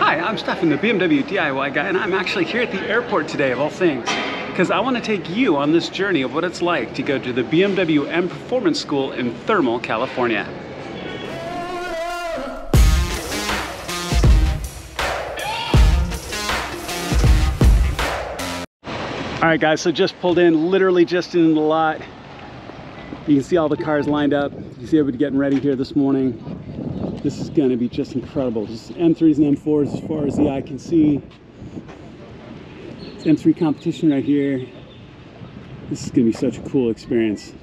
Hi, I'm Stefan, the BMW DIY guy, and I'm actually here at the airport today, of all things, because I want to take you on this journey of what it's like to go to the BMW M Performance School in Thermal, California. All right, guys, so just pulled in, literally just in the lot. You can see all the cars lined up. You can see everybody getting ready here this morning. This is going to be just incredible. Just M3s and M4s as far as the eye can see. It's M3 competition right here. This is going to be such a cool experience.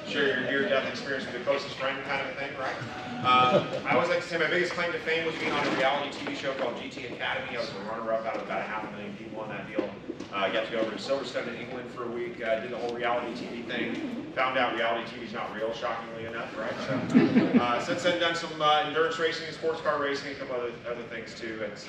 Share your near-death experience with your closest friend kind of a thing, right? I always like to say my biggest claim to fame was being on a reality TV show called GT Academy. I was a runner-up out of about 500,000 people on that deal. I got to go over to Silverstone in England for a week, did the whole reality TV thing. Found out reality TV is not real, shockingly enough, right? So since then, done some endurance racing, sports car racing, a couple other things too. It's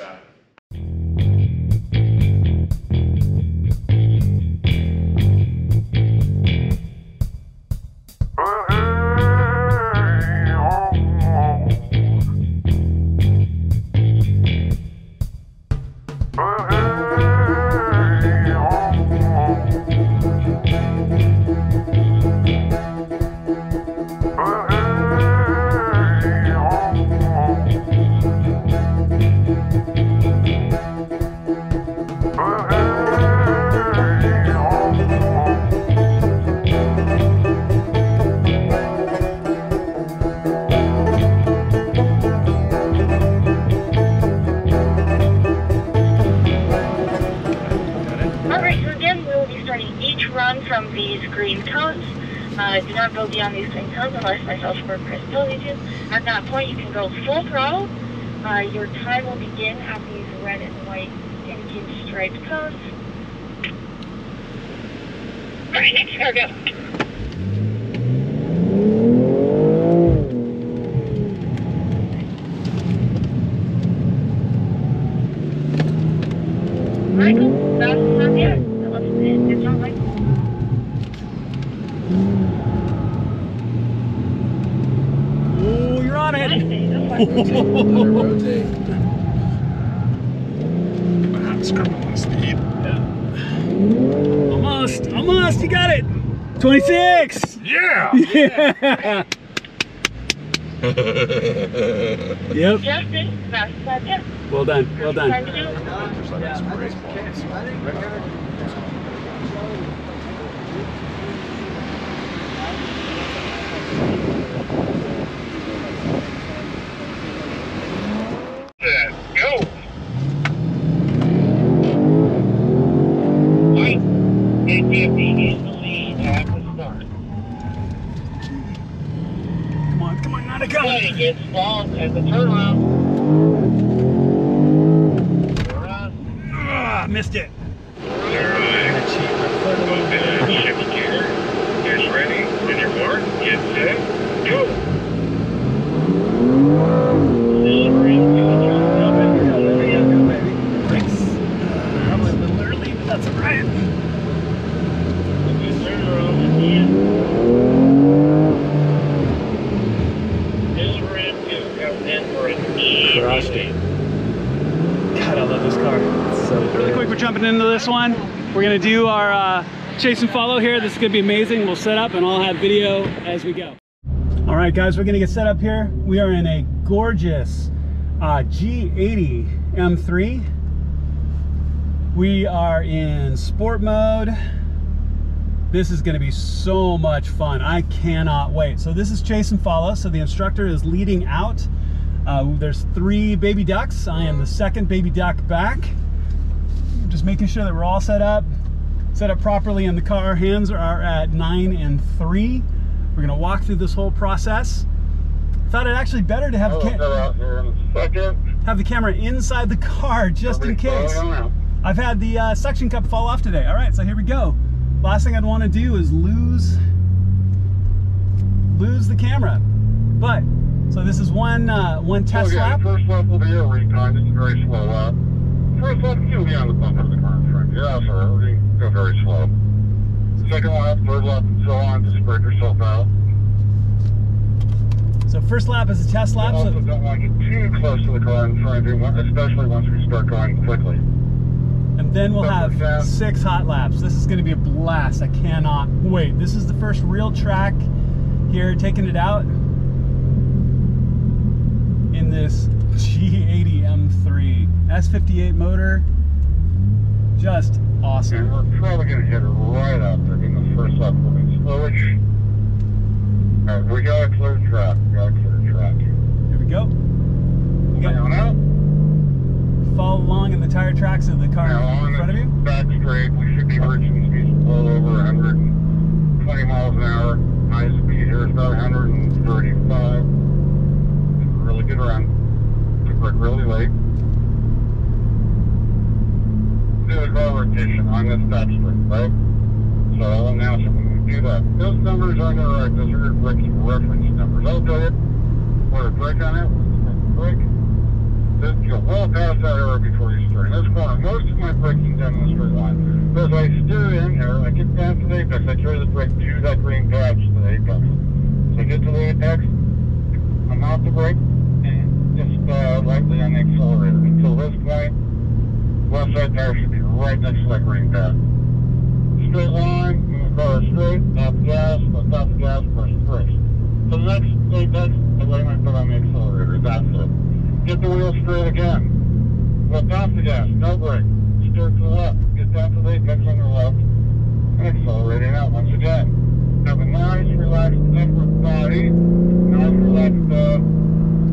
from these green cones. Do not go beyond these green cones unless myself or Chris tells you to. At that point, you can go full throttle. Your time will begin at these red and white indicated striped cones. Alright, next car, go. Michael, that's not yet. It's not Michael. Oh, you're on it! Rotate. I have to scrap on speed. Yeah. Almost, you got it! 26! Yeah! Yeah! Yep. Justin, that's it. Well done, well done. Time to do it. Just like some race balls. Go! White and Jimmy in the lead at the start. Come on, not a go! He gets stalled at the turnaround. Missed it. shift gear. Get ready. In your mark. Get set. Go! Probably a little early, but that's alright. Crushed it. God, I love this car. It's so good. Really quick, we're jumping into this one. We're gonna do our chase and follow here. This is gonna be amazing. We'll set up and I'll have video as we go. All right, guys, we're gonna get set up here. We are in a gorgeous G80 M3. We are in sport mode. This is gonna be so much fun. I cannot wait. So this is chase and follow. So the instructor is leading out. There's 3 baby ducks. I am the second baby duck back. Just making sure that we're all set up properly in the car. Hands are at 9 and 3. We're gonna walk through this whole process. Thought it actually better to have the camera inside the car just in case. I've had the suction cup fall off today. All right, so here we go. Last thing I'd want to do is lose the camera. But So this is one test So yeah, lap. first lap will be a recon. It's a very slow lap. First lap, you'll be on the bumper of the car in front. Yeah, so we go very slow. Second lap, third lap, and so on to spread yourself out. So first lap is a test lap. You also So, don't want to get too close to the car in front of you, especially once we start going quickly. and then we'll have 6 hot laps. This is going to be a blast. I cannot wait. This is the first real track here, taking it out in this G80 M3 S58 motor. Just awesome. And we're probably going to hit it right out there in the first lap. We'll be slowish. Alright, we got to clear the track. We got to clear the track. Here we go. Hang on out. Follow along in the tire tracks of the car Now in front of you. on the back straight, we should be reaching speeds well over 120 miles an hour. High speed here is about 135. It's a really good run. We brake really late. Do a car rotation on this back straight, right? So I'll announce it when we do that. Those numbers on the right, those are your braking reference numbers. I'll tell you, put a brake on it, brake. You'll well past that area before you steer. In this corner, most of my braking done in the straight line. So as I steer in here, I get down to the apex, I carry the brake to that green patch to the apex. So I get to the apex, I'm off the brake, and just lightly on the accelerator. Until this point, left side tire should be right next to that green patch. Straight line, when the car is straight, stop the gas, stop the gas, press the brakes. So the next apex, I lay my foot on the accelerator, that's it. Get the wheel straight again. Lift off the gas, no brake. Steer to the left. Get down to the apex on your left. And accelerating out once again. Have a nice, relaxed upward body. Nice, relaxed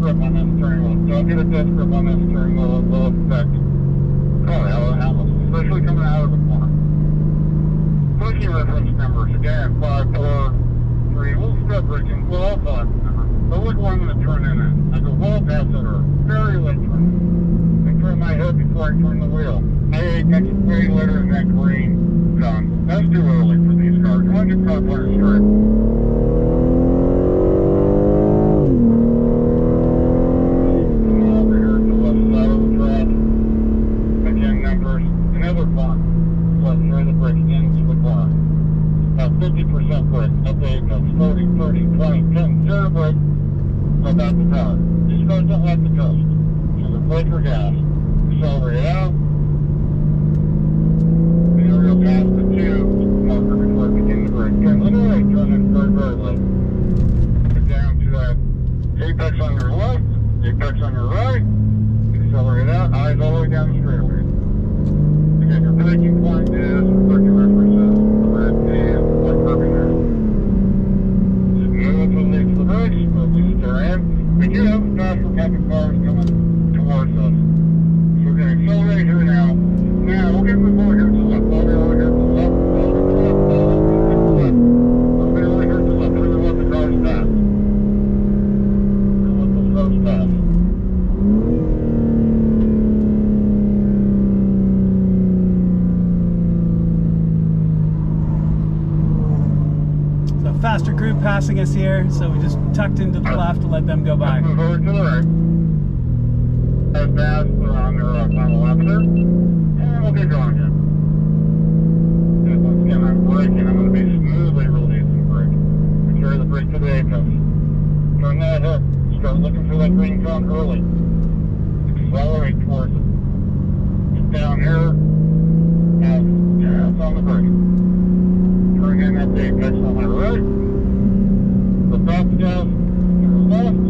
grip on that steering wheel. Don't get a death grip on that steering wheel. It will affect especially coming out of the corner. Braking reference numbers again, 5, 4, 3. We'll start braking. Well, all 5 numbers. But look where I'm going to turn in. I go well past that earth. Very late turn. I turn my head before I turn the wheel. I apex way later than that green comes. That's too early for these cars. You want to get top line straight. Come over here to the left side of the track. Again, numbers. Another corner. Left side of the brake into the corner. About 50% brake. Up the apex. 40, 30, 20, 10, 0 brake. About the power. These cars don't like the coast. So the brake or gas. Accelerate out. The aerial past the 2 marker before it begins to brake. Turn literally, turn it very, very late. Get down to that apex on your left, apex on your right. Accelerate out, eyes all the way down the straightaway. Again, your braking point is braking references, the red and the white curving there. Smooth release the brakes, smoothly steer in. We do have faster traffic cars coming towards us. So we're going to accelerate here now. Now, we'll get over here to the left. Over here to the left. Over to the left. Over to the left. Over here to the left. We're going to let the cars pass. We're going to let those cars pass. Faster group passing us here, so we just tucked into the left to let them go by. Move over to the right. As fast, they're on their final lap there. And we'll get going again. And once again, I'm braking. I'm going to be smoothly releasing the brake. We carry the brake to the apex. Turn that head. Start looking for that green cone early. Accelerate towards it. Get down here. And it's on the brake. Turn in at the apex on my right. The top gas to the left.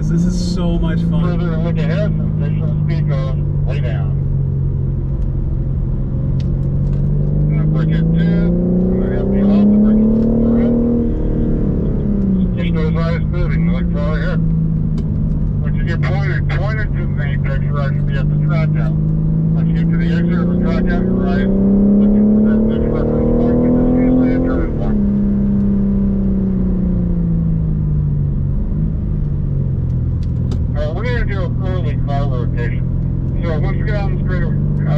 guys. This is so much fun. Further look ahead, sensational speed goes way down. And then brake at 2, and then have the off, the brake at the red. Just those eyes moving, look far ahead. Once you get pointed to the main picture, I should be at the track out. Once you get to the exit of the track out, your eyes looking for that next reference point, which is usually a turning point. We're going to do an early car rotation. So once we get on the straight,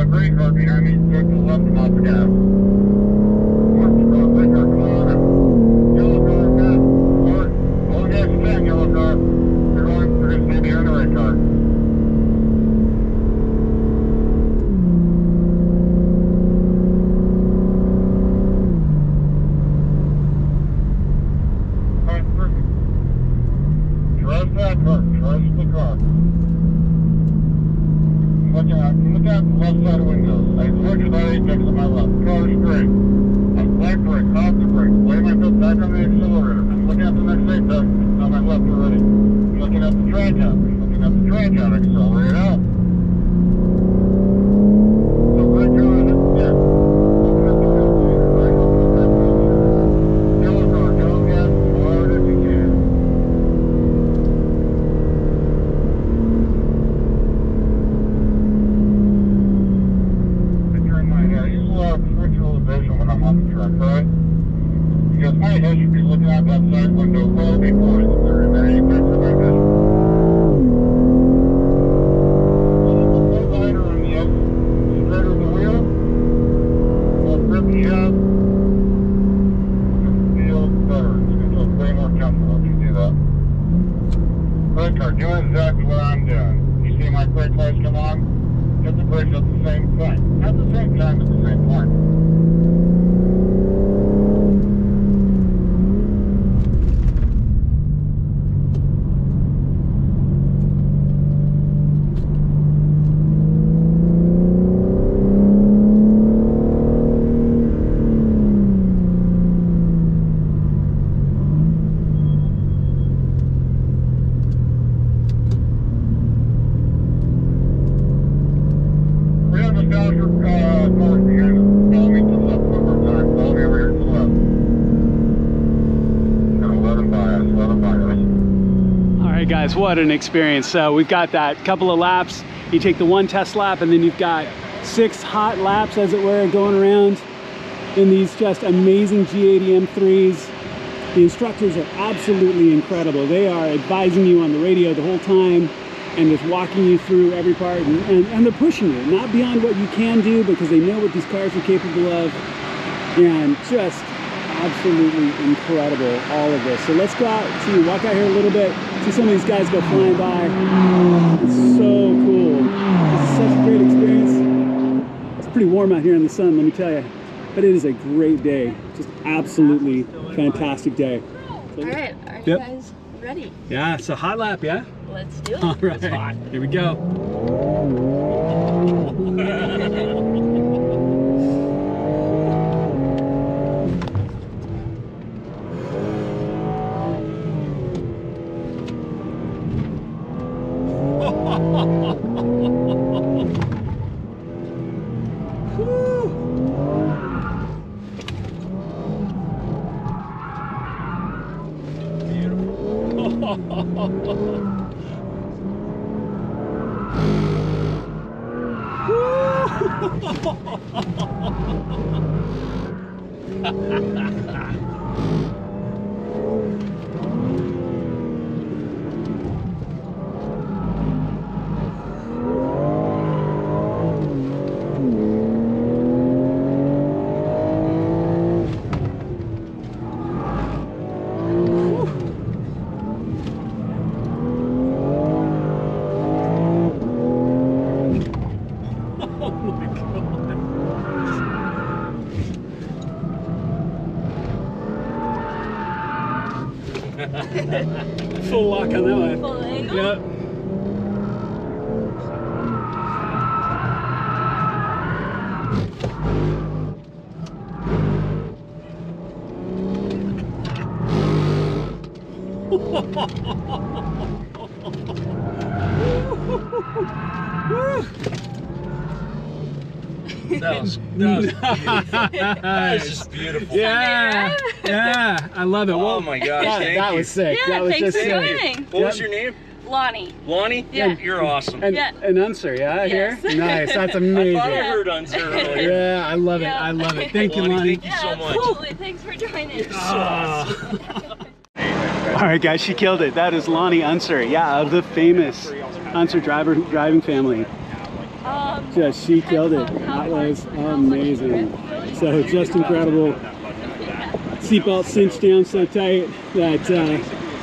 gray car behind me, go to the left and off the gas. Once you go gray car, come on out. Yellow car, back. Forward. Full gas 10, yellow car. You're going to stay behind the red car. Alright, perfect. Trust that car. Trust the car. Look out the left side of windows. I look at that apex on my left. Car is straight. I'm flat brake, off the brake. Lay my foot back on the accelerator. I'm looking at the next apex on my left already. I'm looking at the track out. I'm looking at the track out. Accelerate out. So right car on it. Yeah. Looking at the indicator. Right, looking at that indicator. Yellow car, go gas as hard as you can. I use a lot of peripheral vision when I'm on the track, right? Because my head should be looking out that side window well before it's there in that apex of my vision. A little bit lighter on the up, straighter the wheel, more grip you have, it feels better. It's going to feel way more comfortable if you do that. Brake car, doing exactly what I'm doing. You see my brake lights come on? Hit the brakes at the same time. At the same time, at the same point. Guys, what an experience. So we've got that couple of laps. You take the one test lap and then you've got 6 hot laps, as it were, going around in these just amazing G80 M3s. The instructors are absolutely incredible. They are advising you on the radio the whole time and just walking you through every part, and they're pushing you, not beyond what you can do, because they know what these cars are capable of, and just absolutely incredible, all of this. So let's go out, walk out here a little bit, see some of these guys go flying by. It's so cool. This is such a great experience. It's pretty warm out here in the sun, let me tell you, but it is a great day. Just absolutely fantastic day. All right, are you Yep. guys ready? Yeah, it's a hot lap, yeah? Let's do it. All right, it's hot. Here we go. Full lock on that one. Full angle? Yep. That was beautiful. That was just beautiful. Yeah, yeah, I love it. Oh my gosh, thank that you. was sick. Yeah, that was thanks just for sick. joining. What was your name? Lonnie. Lonnie? Yeah. You're awesome. And, Yeah. and Unser, yeah, Yes. here? Nice, that's I amazing. thought I heard Unser earlier. Yeah, I love it, Yeah. I love it. Thank you, Lonnie, Lonnie. thank you so much. Absolutely. Thanks for joining. All right, guys, she killed it. That is Lonnie Unser, yeah, of the famous Unser driving family. Just, she killed it. That was amazing. So just incredible. Seatbelt cinched down so tight that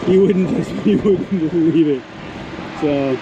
you wouldn't believe it. So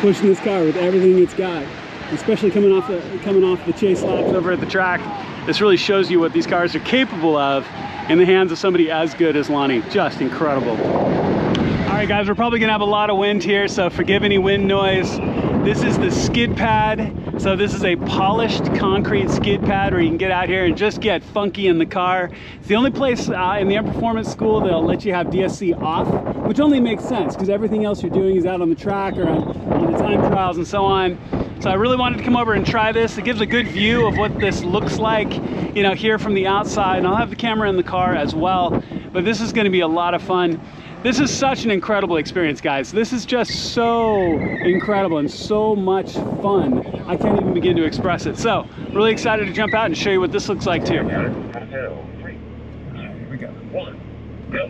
pushing this car with everything it's got, especially coming off the chase laps over at the track. This really shows you what these cars are capable of in the hands of somebody as good as Lonnie. Just incredible. All right, guys, we're probably gonna have a lot of wind here, so forgive any wind noise. This is the skid pad. So this is a polished concrete skid pad where you can get out here and just get funky in the car. It's the only place in the performance school they'll let you have DSC off, which only makes sense because everything else you're doing is out on the track or on the time trials and so on. So I really wanted to come over and try this. It gives a good view of what this looks like, you know, here from the outside. And I'll have the camera in the car as well, but this is gonna be a lot of fun. This is such an incredible experience, guys. This is just so incredible and so much fun. I can't even begin to express it. So, really excited to jump out and show you what this looks like too. Here we go. 1, go.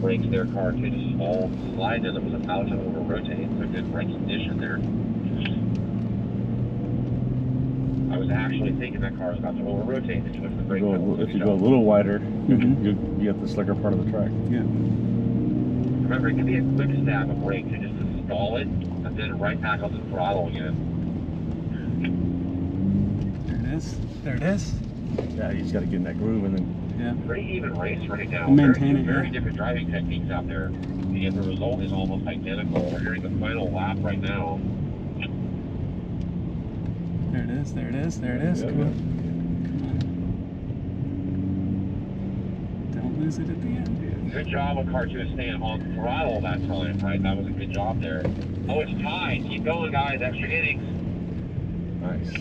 Brakes their car to just all slide and it was about to over rotate, so good brake condition there. I was actually thinking that car was about to over rotate and switch the brake pedal. If you go a little wider, you get the slicker part of the track. Yeah. Remember, it can be a quick stab of brake to just install it and then right back on the throttle again. There it is. There it is. Yeah, you just got to get in that groove and then. Yeah. Pretty even race right now. Maintain it, Very yeah. different driving techniques out there. And yet the result is almost identical. We're nearing the final lap right now. There it is. There it is. There it is. Yeah, Come on. Come on. Don't lose it at the end. Good job of car 2 staying on throttle that time, right? That was a good job there. Oh, it's tied. Keep going, guys. Extra innings. Nice.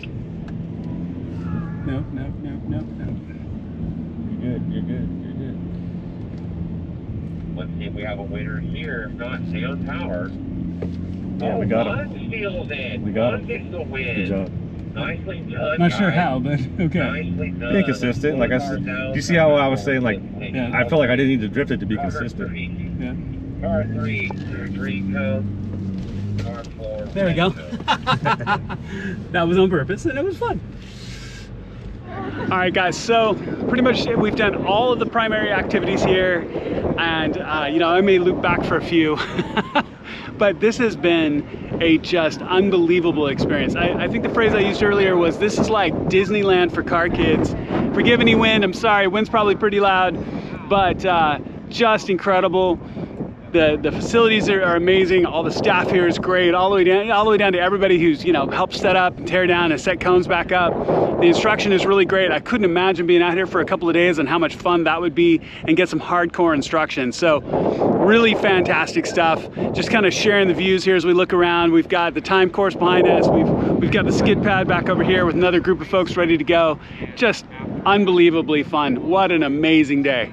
Nope, nope, nope, nope, nope. You're good. You're good. You're good. Let's see if we have a winner here. If not, stay on power. Yeah, we got him. One steals it. We got One him. gets the win. Good job. Nicely done. Not sure guys. how, but okay. Nicely done. Being consistent, like I said. Do you see how I was saying, like, Yeah. I felt like I didn't need to drift it to be consistent. Yeah. Car 3, code. Car 4. There we go. That was on purpose and it was fun. All right, guys, so pretty much we've done all of the primary activities here, and you know, I may loop back for a few, but this has been a just unbelievable experience. I think the phrase I used earlier was, this is like Disneyland for car kids. Forgive any wind, I'm sorry, wind's probably pretty loud, but just incredible. The facilities are amazing. All the staff here is great. All the way down to everybody who's, you know, helped set up and tear down and set cones back up. The instruction is really great. I couldn't imagine being out here for a couple of days and how much fun that would be, and get some hardcore instruction. So really fantastic stuff. Just kind of sharing the views here as we look around. We've got the time course behind us. We've got the skid pad back over here with another group of folks ready to go. Just unbelievably fun. What an amazing day.